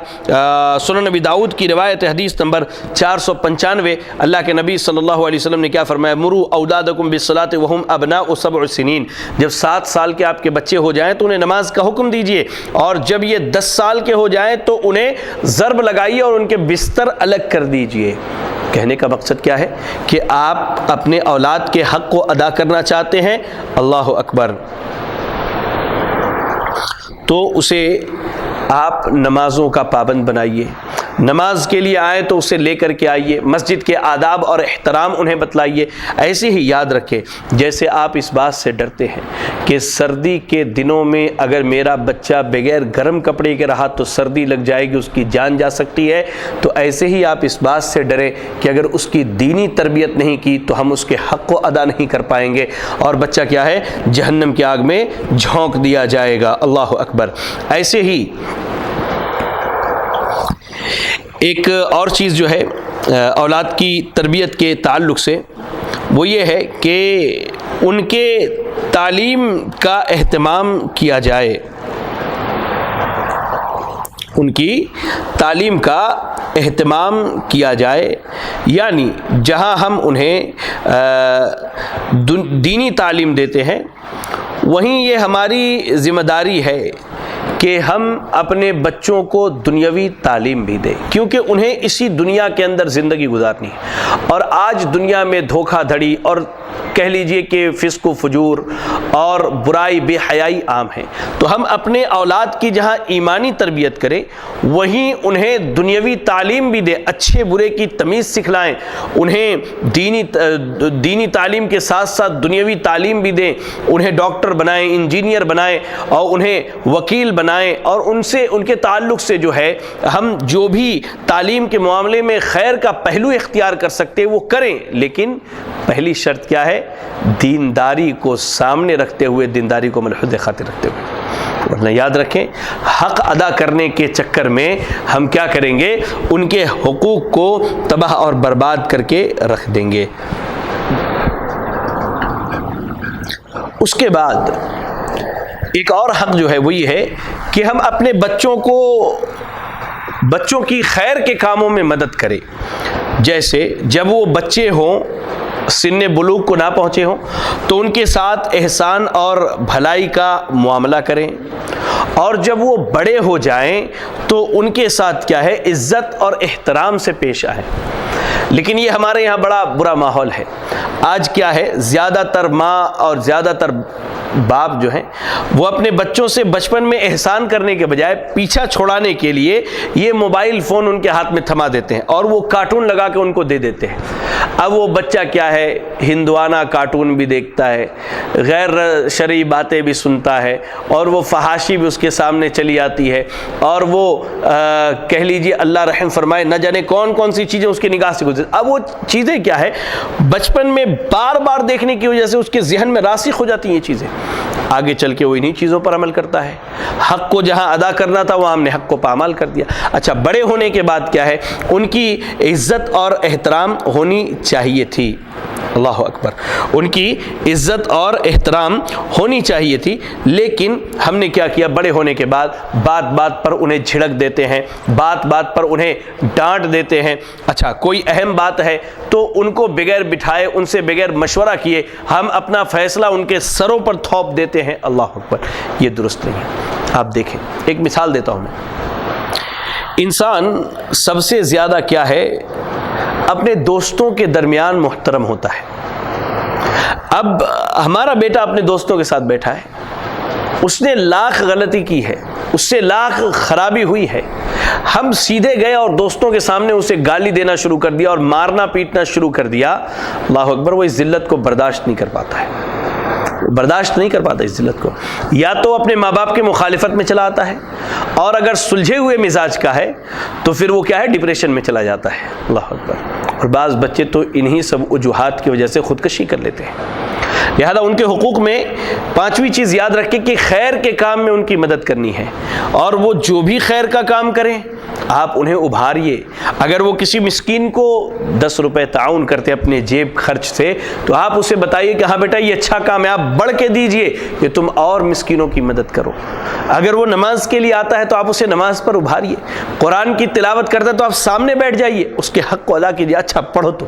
[SPEAKER 1] سنن نبی داؤد کی روایت حدیث نمبر 495، اللہ کے نبی صلی اللہ علیہ وسلم نے کیا فرمایا؟ مروا اولادکم بالصلاۃ وہم ابناء 7 سنین، جب 7 سال کے آپ کے بچے ہو جائیں تو انہیں نماز کا حکم دیجئے، اور جب یہ 10 سال کے ہو جائیں تو انہیں ضرب لگائیے اور ان کے بستر الگ کر دیجئے۔ کہنے کا مقصد کیا ہے کہ آپ اپنے اولاد کے حق کو ادا کرنا چاہتے ہیں، اللہ اکبر، تو اسے آپ نمازوں کا پابند بنائیے۔ نماز کے لیے آئیں تو اسے لے کر کے آئیے، مسجد کے آداب اور احترام انہیں بتلائیے۔ ایسے ہی یاد رکھیں جیسے آپ اس بات سے ڈرتے ہیں کہ سردی کے دنوں میں اگر میرا بچہ بغیر گرم کپڑے کے رہا تو سردی لگ جائے گی، اس کی جان جا سکتی ہے، تو ایسے ہی آپ اس بات سے ڈریں کہ اگر اس کی دینی تربیت نہیں کی تو ہم اس کے حق کو ادا نہیں کر پائیں گے اور بچہ کیا ہے جہنم کی آگ میں جھونک دیا جائے گا، اللہ اکبر۔ ایسے ہی ایک اور چیز جو ہے اولاد کی تربیت کے تعلق سے وہ یہ ہے کہ ان کے تعلیم کا اہتمام کیا جائے، ان کی تعلیم کا اہتمام کیا جائے، یعنی جہاں ہم انہیں دینی تعلیم دیتے ہیں وہیں یہ ہماری ذمہ داری ہے کہ ہم اپنے بچوں کو دنیاوی تعلیم بھی دیں، کیونکہ انہیں اسی دنیا کے اندر زندگی گزارنی ہے، اور آج دنیا میں دھوکہ دھڑی اور کہہ لیجئے کہ فسق و فجور اور برائی بے حیائی عام ہے، تو ہم اپنے اولاد کی جہاں ایمانی تربیت کریں وہیں انہیں دنیاوی تعلیم بھی دیں، اچھے برے کی تمیز سکھلائیں، انہیں دینی تعلیم کے ساتھ ساتھ دنیاوی تعلیم بھی دیں، انہیں ڈاکٹر بنائیں، انجینئر بنائیں اور انہیں وکیل بنائیں، اور ان کے تعلق سے جو ہے ہم جو بھی تعلیم کے معاملے میں خیر کا پہلو اختیار کر سکتے وہ کریں، لیکن پہلی شرط کیا ہے؟ دینداری کو سامنے رکھتے ہوئے، دینداری کو ملحوظ خاطر رکھتے ہوئے، ورنہ یاد رکھیں حق ادا کرنے کے چکر میں ہم کیا کریں گے؟ ان کے حقوق کو تباہ اور برباد کر کے رکھ دیں گے۔ اس کے بعد ایک اور حق جو ہے وہ یہ ہے کہ ہم اپنے بچوں کی خیر کے کاموں میں مدد کریں، جیسے جب وہ بچے ہوں، سن بلوغ کو نہ پہنچے ہوں، تو ان کے ساتھ احسان اور بھلائی کا معاملہ کریں، اور جب وہ بڑے ہو جائیں تو ان کے ساتھ کیا ہے عزت اور احترام سے پیش آئیں۔ لیکن یہ ہمارے یہاں بڑا برا ماحول ہے، آج کیا ہے زیادہ تر ماں اور زیادہ تر باپ جو ہیں وہ اپنے بچوں سے بچپن میں احسان کرنے کے بجائے پیچھا چھوڑانے کے لیے یہ موبائل فون ان کے ہاتھ میں تھما دیتے ہیں اور وہ کارٹون لگا کے ان کو دے دیتے ہیں۔ اب وہ بچہ کیا ہے ہندوانہ کارٹون بھی دیکھتا ہے، غیر شرعی باتیں بھی سنتا ہے، اور وہ فحاشی بھی اس کے سامنے چلی آتی ہے، اور وہ کہہ لیجیے اللہ رحم فرمائے نہ جانے کون کون سی چیزیں اس کی نگاہ سے گزر۔ اب وہ چیزیں کیا ہے بچپن میں بار بار دیکھنے کی وجہ سے اس کے ذہن میں راسخ ہو جاتی ہیں یہ چیزیں، آگے چل کے وہ انہی چیزوں پر عمل کرتا ہے۔ حق کو جہاں ادا کرنا تھا وہاں ہم نے حق کو پامال کر دیا۔ اچھا، بڑے ہونے کے بعد کیا ہے ان کی عزت اور احترام ہونی چاہیے تھی، اللہ اکبر، ان کی عزت اور احترام ہونی چاہیے تھی، لیکن ہم نے کیا کیا بڑے ہونے کے بعد بات بات پر انہیں جھڑک دیتے ہیں، بات بات پر انہیں ڈانٹ دیتے ہیں۔ اچھا، کوئی اہم بات ہے تو ان کو بغیر بٹھائے، ان سے بغیر مشورہ کیے ہم اپنا فیصلہ ان کے سروں پر تھوپ دیتے ہیں، اللہ اکبر، یہ درست نہیں ہے۔ آپ دیکھیں، ایک مثال دیتا ہوں میں، انسان سب سے زیادہ کیا ہے اپنے دوستوں کے درمیان محترم ہوتا ہے۔ اب ہمارا بیٹا اپنے دوستوں کے ساتھ بیٹھا ہے، اس نے لاکھ غلطی کی ہے، اس سے لاکھ خرابی ہوئی ہے، ہم سیدھے گئے اور دوستوں کے سامنے اسے گالی دینا شروع کر دیا اور مارنا پیٹنا شروع کر دیا، اللہ اکبر، وہ اس ذلت کو برداشت نہیں کر پاتا ہے، برداشت نہیں کر پاتا اس ذلت کو، یا تو اپنے ماں باپ کے مخالفت میں چلا آتا ہے، اور اگر سلجھے ہوئے مزاج کا ہے تو پھر وہ کیا ہے ڈپریشن میں چلا جاتا ہے، اللہ اکبر۔ اور بعض بچے تو انہی سب وجوہات کی وجہ سے خودکشی کر لیتے ہیں۔ لہذا ان کے حقوق میں پانچویں چیز یاد رکھیں کہ خیر کے کام میں ان کی مدد کرنی ہے، اور وہ جو بھی خیر کا کام کریں آپ انہیں ابھاریے۔ اگر وہ کسی مسکین کو 10 روپے تعاون کرتے اپنے جیب خرچ سے، تو آپ اسے بتائیے کہ ہاں بیٹا یہ اچھا کام ہے، آپ بڑھ کے دیجئے کہ تم اور مسکینوں کی مدد کرو۔ اگر وہ نماز کے لیے آتا ہے تو آپ اسے نماز پر ابھاریے۔ قرآن کی تلاوت کرتا ہے تو آپ سامنے بیٹھ جائیے، اس کے حق کو ادا کیجیے۔ اچھا پڑھو تو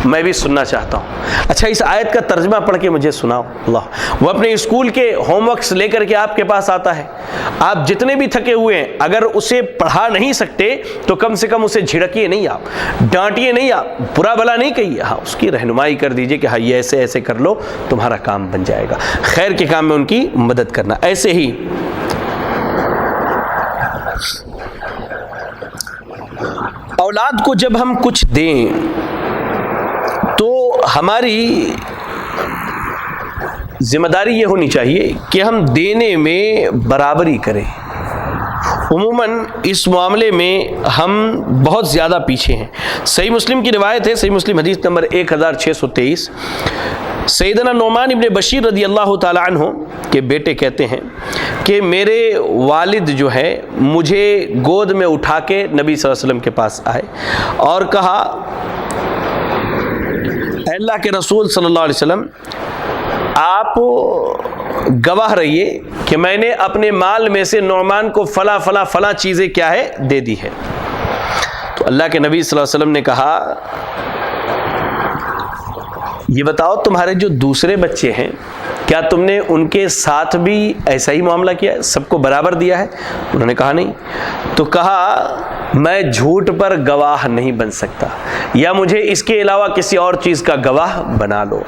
[SPEAKER 1] میں بھی سننا چاہتا ہوں، اچھا اس آیت کا ترجمہ پڑھ کے مجھے سناؤ۔ اللہ، وہ اپنے اسکول کے ہوم ورکس لے کر کے آپ کے پاس آتا ہے، آپ جتنے بھی تھکے ہوئے ہیں اگر اسے پڑھا نہیں سکتے تو کم سے کم اسے جھڑکیے نہیں، آپ ڈانٹیے نہیں، آپ برا بھلا نہیں کہیے، ہاں اس کی رہنمائی کر دیجئے کہ ہاں یہ ایسے ایسے کر لو تمہارا کام بن جائے گا۔ خیر کے کام میں ان کی مدد کرنا۔ ایسے ہی اولاد کو جب ہم کچھ دیں تو ہماری ذمہ داری یہ ہونی چاہیے کہ ہم دینے میں برابری کریں۔ عموماً اس معاملے میں ہم بہت زیادہ پیچھے ہیں۔ صحیح مسلم کی روایت ہے، صحیح مسلم حدیث نمبر 1623، سیدنا نعمان ابن بشیر رضی اللہ تعالی عنہ کے بیٹے کہتے ہیں کہ میرے والد جو ہے مجھے گود میں اٹھا کے نبی صلی اللہ علیہ وسلم کے پاس آئے اور کہا، اے اللہ کے رسول صلی اللہ علیہ وسلم، آپ گواہ رہیے کہ میں نے اپنے مال میں سے نعمان کو فلاں فلاں فلاں چیزیں کیا ہے دے دی ہے۔ تو اللہ کے نبی صلی اللہ علیہ وسلم نے کہا، یہ بتاؤ تمہارے جو دوسرے بچے ہیں کیا تم نے ان کے ساتھ بھی ایسا ہی معاملہ کیا ہے، سب کو برابر دیا ہے؟ انہوں نے کہا نہیں۔ تو کہا میں جھوٹ پر گواہ نہیں بن سکتا، یا مجھے اس کے علاوہ کسی اور چیز کا گواہ بنا لو۔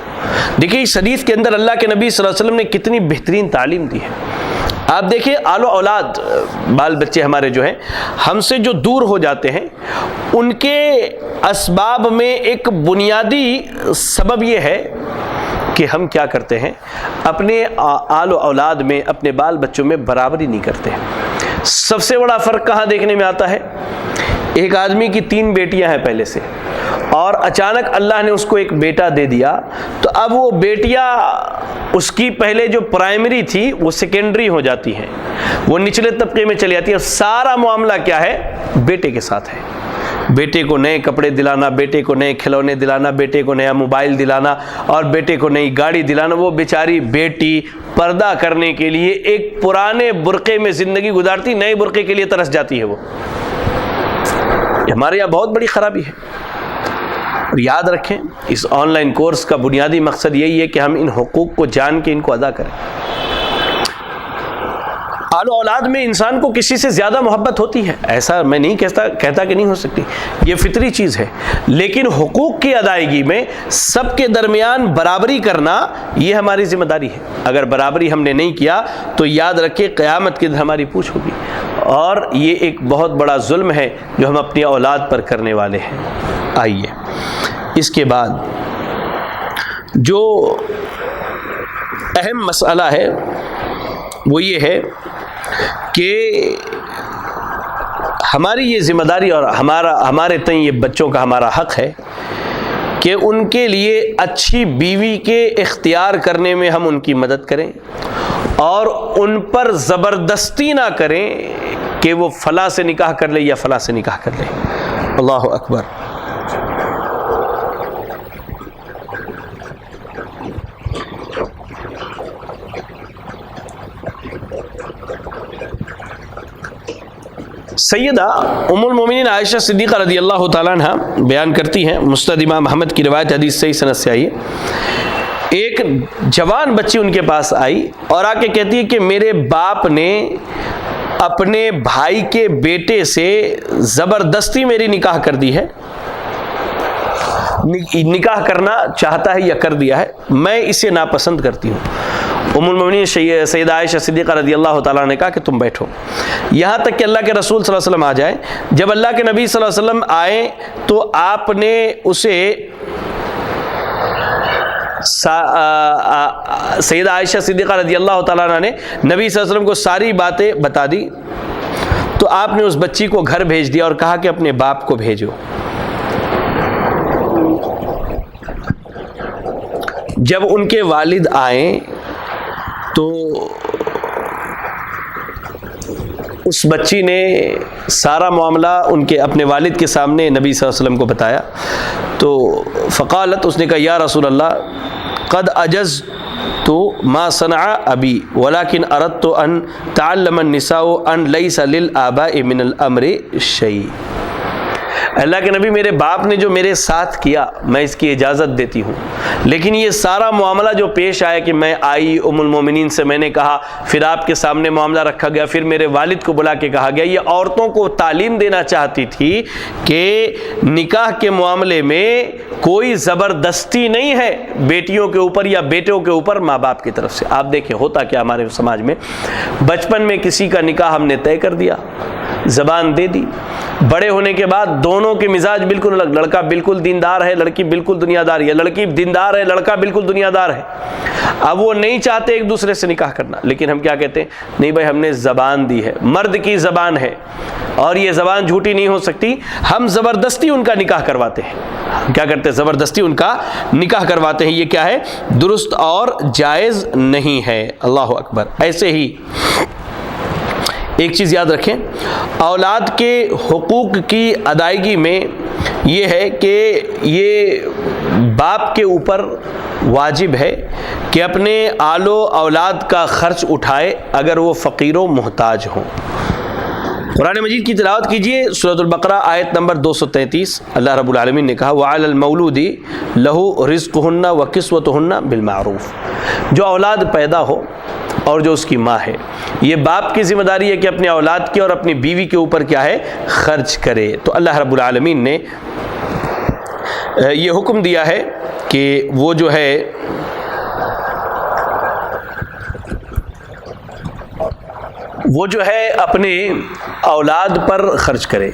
[SPEAKER 1] دیکھیے اس حدیث کے اندر اللہ کے نبی صلی اللہ علیہ وسلم نے کتنی بہترین تعلیم دی ہے۔ آپ دیکھیں آل و اولاد، بال بچے ہمارے جو ہیں ہم سے جو دور ہو جاتے ہیں، ان کے اسباب میں ایک بنیادی سبب یہ ہے کہ ہم کیا کرتے ہیں، اپنے آل و اولاد میں، اپنے بال بچوں میں برابری نہیں کرتے۔ سب سے بڑا فرق کہاں دیکھنے میں آتا ہے؟ ایک آدمی کی 3 بیٹیاں ہیں پہلے سے، اور اچانک اللہ نے اس کو ایک بیٹا دے دیا، تو اب وہ بیٹیاں اس کی پہلے جو پرائمری تھی وہ سیکنڈری ہو جاتی ہیں، وہ نچلے طبقے میں چلی جاتی ہے، اور سارا معاملہ کیا ہے؟ بیٹے کے ساتھ ہے۔ بیٹے کو نئے کپڑے دلانا، بیٹے کو نئے کھلونے دلانا، بیٹے کو نیا موبائل دلانا، اور بیٹے کو نئی گاڑی دلانا۔ وہ بیچاری بیٹی پردہ کرنے کے لیے ایک پرانے برقعے میں زندگی گزارتی، نئے برقعے کے لیے ترس جاتی ہے۔ وہ ہمارے یہاں بہت بڑی خرابی ہے۔ اور یاد رکھیں اس آن لائن کورس کا بنیادی مقصد یہی ہے کہ ہم ان حقوق کو جان کے ان کو ادا کریں۔ آل و اولاد میں انسان کو کسی سے زیادہ محبت ہوتی ہے، ایسا میں نہیں کہتا کہ نہیں ہو سکتی، یہ فطری چیز ہے، لیکن حقوق کی ادائیگی میں سب کے درمیان برابری کرنا یہ ہماری ذمہ داری ہے۔ اگر برابری ہم نے نہیں کیا تو یاد رکھیں قیامت کے دن ہماری پوچھ ہوگی، اور یہ ایک بہت بڑا ظلم ہے جو ہم اپنی اولاد پر کرنے والے ہیں۔ آئیے اس کے بعد جو اہم مسئلہ ہے وہ یہ ہے کہ ہماری یہ ذمہ داری اور ہمارے تئیں یہ بچوں کا ہمارا حق ہے کہ ان کے لیے اچھی بیوی کے اختیار کرنے میں ہم ان کی مدد کریں، اور ان پر زبردستی نہ کریں کہ وہ فلاں سے نکاح کر لے یا فلاں سے نکاح کر لے۔ اللہ اکبر۔ سیدہ ام المومنین عائشہ صدیقہ رضی اللہ تعالیٰ عنہ بیان کرتی ہیں، مسند امام احمد کی روایت حدیث صحیح سند سے آئی ہے، ایک جوان بچی ان کے پاس آئی اور آ کے کہتی ہے کہ میرے باپ نے اپنے بھائی کے بیٹے سے زبردستی میری نکاح کر دی ہے، نکاح کرنا چاہتا ہے یا کر دیا ہے، میں اسے ناپسند کرتی ہوں۔ ام المومنین سیدہ عائشہ صدیقہ رضی اللہ تعالیٰ نے کہا کہ تم بیٹھو، یہاں تک کہ اللہ کے رسول صلی اللہ علیہ وسلم آ جائیں۔ جب اللہ کے نبی صلی اللہ علیہ وسلم آئے تو آپ نے اسے سیدہ عائشہ صدیقہ رضی اللہ تعالیٰ عنہ نے نبی صلی اللہ علیہ وسلم کو ساری باتیں بتا دی، تو آپ نے اس بچی کو گھر بھیج دیا اور کہا کہ اپنے باپ کو بھیجو۔ جب ان کے والد آئیں تو اس بچی نے سارا معاملہ ان کے اپنے والد کے سامنے نبی صلی اللہ علیہ وسلم کو بتایا. تو فقالت، اس نے کہا یا رسول اللہ قد عجزت ما صنع ابی ولكن اردت ان تعلم النساء ان ليس للآباء من الامر شيء. اللہ کے نبی، میرے باپ نے جو میرے ساتھ کیا میں اس کی اجازت دیتی ہوں، لیکن یہ سارا معاملہ جو پیش آیا کہ میں آئی ام المومنین سے میں نے کہا، پھر آپ کے سامنے معاملہ رکھا گیا، پھر میرے والد کو بلا کے کہا گیا، یہ عورتوں کو تعلیم دینا چاہتی تھی کہ نکاح کے معاملے میں کوئی زبردستی نہیں ہے بیٹیوں کے اوپر یا بیٹوں کے اوپر ماں باپ کی طرف سے. آپ دیکھیں ہوتا کیا ہمارے سماج میں، بچپن میں کسی کا نکاح ہم نے طے کر دیا، زبان دے دی، بڑے ہونے کے بعد دونوں کے مزاج بالکل الگ، لڑکا بالکل دیندار ہے، لڑکی بالکل دنیا دار ہے، لڑکی دیندار ہے، لڑکا بالکل دنیا دار ہے. اب وہ نہیں چاہتے ایک دوسرے سے نکاح کرنا، لیکن ہم کیا کہتے ہیں، نہیں بھائی ہم نے زبان دی ہے، مرد کی زبان ہے اور یہ زبان جھوٹی نہیں ہو سکتی، ہم زبردستی ان کا نکاح کرواتے ہیں. ہم کیا کرتے ہیں، زبردستی ان کا نکاح کرواتے ہیں. یہ کیا ہے، درست اور جائز نہیں ہے. اللہ اکبر. ایسے ہی ایک چیز یاد رکھیں، اولاد کے حقوق کی ادائیگی میں یہ ہے کہ یہ باپ کے اوپر واجب ہے کہ اپنے آل و اولاد کا خرچ اٹھائے اگر وہ فقیر و محتاج ہوں. قرآن مجید کی تلاوت کیجئے، سورۃ البقرہ آیت نمبر 233. اللہ رب العالمین نے کہا وَعَلَى الْمَوْلُودِ لَهُ رِزْقُهُنَّ وَكِسْوَتُهُنَّ بِالْمَعْرُوفِ. جو اولاد پیدا ہو اور جو اس کی ماں ہے، یہ باپ کی ذمہ داری ہے کہ اپنے اولاد کی اور اپنی بیوی کے اوپر کیا ہے، خرچ کرے. تو اللہ رب العالمین نے یہ حکم دیا ہے کہ وہ جو ہے اپنے اولاد پر خرچ کرے.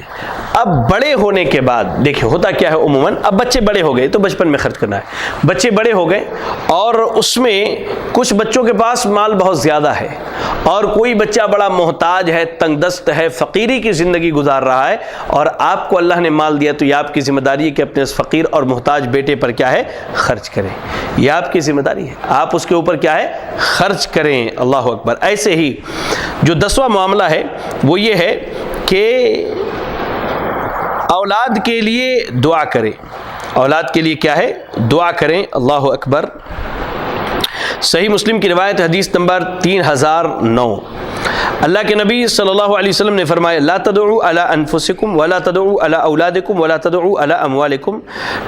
[SPEAKER 1] اب بڑے ہونے کے بعد دیکھیں ہوتا کیا ہے، عموماً اب بچے بڑے ہو گئے تو بچپن میں خرچ کرنا ہے، بچے بڑے ہو گئے اور اس میں کچھ بچوں کے پاس مال بہت زیادہ ہے اور کوئی بچہ بڑا محتاج ہے، تنگ دست ہے، فقیری کی زندگی گزار رہا ہے، اور آپ کو اللہ نے مال دیا تو یہ آپ کی ذمہ داری ہے کہ اپنے اس فقیر اور محتاج بیٹے پر کیا ہے، خرچ کریں. یہ آپ کی ذمہ داری ہے، آپ اس کے اوپر کیا ہے، خرچ کریں. اللہ اکبر. ایسے ہی جو 10واں معاملہ ہے وہ یہ ہے کہ اولاد کے لیے دعا کریں. اولاد کے لیے کیا ہے، دعا کریں. اللہ اکبر. صحیح مسلم کی روایت حدیث نمبر 3009. اللہ کے نبی صلی اللہ علیہ وسلم نے فرمایا لا تدعوا علی انفسکم ولا تدعوا علی اولادکم ولا تدعوا علی اموالکم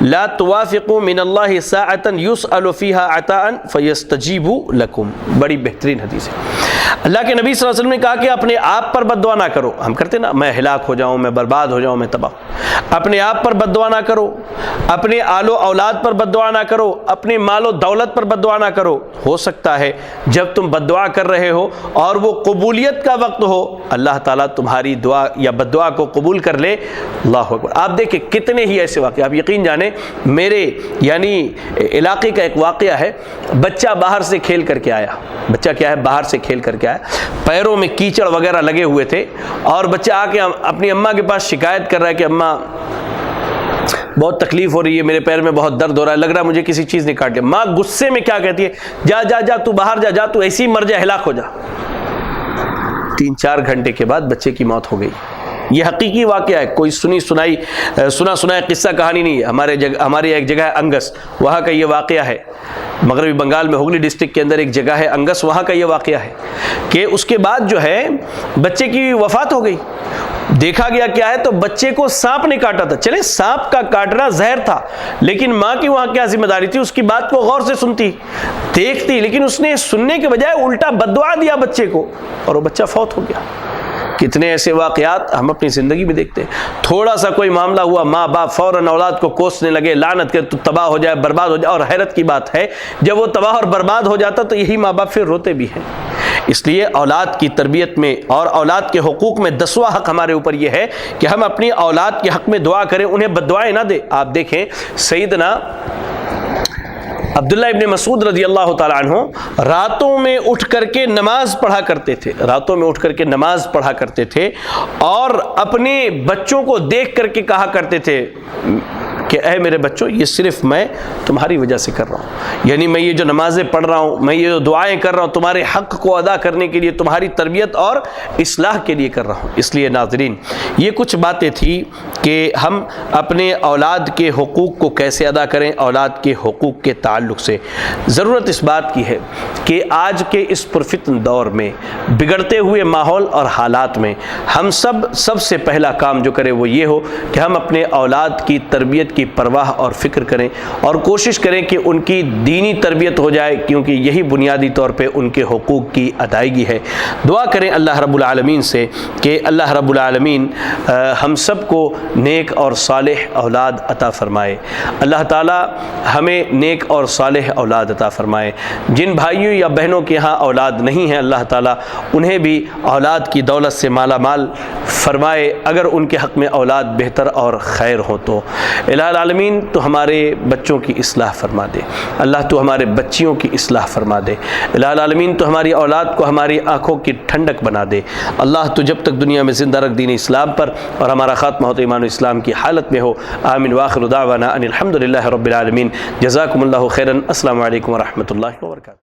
[SPEAKER 1] لا توافقوا من اللہ ساعتا یسأل فیہا عطاء فیستجیب لکم. بڑی بہترین حدیث ہے. اللہ کے نبی صلی اللہ علیہ وسلم نے کہا کہ اپنے آپ پر بد دعا نہ کرو. ہم کرتے نا، میں ہلاک ہو جاؤں، میں برباد ہو جاؤں، میں تباہ. اپنے آپ پر بد دعا نہ کرو، اپنے آل و اولاد پر بد دعا نہ کرو، اپنے مال و دولت پر بد دعا نہ کرو. ہو سکتا ہے جب تم بد دعا کر رہے ہو اور وہ قبولیت کا وقت ہو، اللہ تعالیٰ تمہاری دعا یا بد دعا کو قبول کر لے. اللہ اکبر. آپ دیکھیں کتنے ہی ایسے واقعے، آپ یقین جانیں میرے یعنی علاقے کا ایک واقعہ ہے. بچہ باہر سے کھیل کر کے آیا، بچہ کیا ہے، باہر سے کھیل کر کے آیا، پیروں میں کیچڑ وغیرہ لگے ہوئے تھے، اور بچہ آ کے اپنی اماں کے پاس شکایت کر رہا ہے کہ اماں بہت تکلیف ہو رہی ہے، میرے پیر میں بہت درد ہو رہا ہے، لگ رہا ہے مجھے کسی چیز نے کاٹ لیا. ماں غصے میں کیا کہتی ہے، جا جا جا تو باہر جا، جا تو ایسے ہی مر جا، ہلاک ہو جا. 3-4 گھنٹے کے بعد بچے کی موت ہو گئی. یہ حقیقی واقعہ ہے، کوئی سنا سنایا قصہ کہانی نہیں ہے. ہماری ایک جگہ ہے انگس، وہاں کا یہ واقعہ ہے. مغربی بنگال میں ہوگلی ڈسٹرکٹ کے اندر ایک جگہ ہے انگس، وہاں کا یہ واقعہ ہے کہ اس کے بعد جو ہے بچے کی وفات ہو گئی. دیکھا گیا کیا ہے تو بچے کو سانپ نے کاٹا تھا. چلے سانپ کا کاٹنا زہر تھا، لیکن ماں کی وہاں کیا ذمہ داری تھی، اس کی بات کو غور سے سنتی دیکھتی، لیکن اس نے سننے کے بجائے الٹا بد دعا دیا بچے کو اور وہ بچہ فوت ہو گیا. کتنے ایسے واقعات ہم اپنی زندگی میں دیکھتے ہیں. تھوڑا سا کوئی معاملہ ہوا، ماں باپ فوراً اولاد کو کوسنے لگے، لعنت کر تو تباہ ہو جائے، برباد ہو جائے. اور حیرت کی بات ہے جب وہ تباہ اور برباد ہو جاتا تو یہی ماں باپ پھر روتے بھی ہیں. اس لیے اولاد کی تربیت میں اور اولاد کے حقوق میں 10واں حق ہمارے اوپر یہ ہے کہ ہم اپنی اولاد کے حق میں دعا کریں، انہیں بد دعائیں نہ دیں. آپ دیکھیں سیدنا عبداللہ ابن مسعود رضی اللہ تعالیٰ عنہ راتوں میں اٹھ کر کے نماز پڑھا کرتے تھے، راتوں میں اٹھ کر کے نماز پڑھا کرتے تھے، اور اپنے بچوں کو دیکھ کر کے کہا کرتے تھے کہ اے میرے بچوں یہ صرف میں تمہاری وجہ سے کر رہا ہوں، یعنی میں یہ جو نمازیں پڑھ رہا ہوں، میں یہ جو دعائیں کر رہا ہوں تمہارے حق کو ادا کرنے کے لیے، تمہاری تربیت اور اصلاح کے لیے کر رہا ہوں۔ اس لیے ناظرین یہ کچھ باتیں تھی کہ ہم اپنے اولاد کے حقوق کو کیسے ادا کریں، اولاد کے حقوق کے تعلق سے ضرورت اس بات کی ہے کہ آج کے اس پرفتن دور میں بگڑتے ہوئے ماحول اور حالات میں ہم سب سے پہلا کام جو کرے وہ یہ ہو کہ ہم اپنے اولاد کی تربیت کی پرواہ اور فکر کریں اور کوشش کریں کہ ان کی دینی تربیت ہو جائے، کیونکہ یہی بنیادی طور پہ ان کے حقوق کی ادائیگی ہے۔ دعا کریں اللہ رب العالمین سے کہ اللہ رب العالمین ہم سب کو نیک اور صالح اولاد عطا فرمائے۔ اللہ تعالی ہمیں نیک اور صالح اولاد عطا فرمائے۔ جن بھائیوں یا بہنوں کے ہاں اولاد نہیں ہیں، اللہ تعالی انہیں بھی اولاد کی دولت سے مالا مال فرمائے، اگر ان کے حق میں اولاد بہتر اور خیر ہو تو۔ الہ العالمین تو ہمارے بچوں کی اصلاح فرما دے، اللہ تو ہمارے بچیوں کی اصلاح فرما دے، الہ العالمین تو ہماری اولاد کو ہماری آنکھوں کی ٹھنڈک بنا دے۔ اللہ تو جب تک دنیا میں زندہ رکھ دین اسلام پر اور ہمارا خاتمہ ہو تو ایمان و اسلام کی حالت میں ہو۔ آمین وآخر دعوانا ان الحمد للہ رب العالمین۔ جزاکم اللہ خیرا۔ السلام علیکم ورحمۃ اللہ وبرکاتہ۔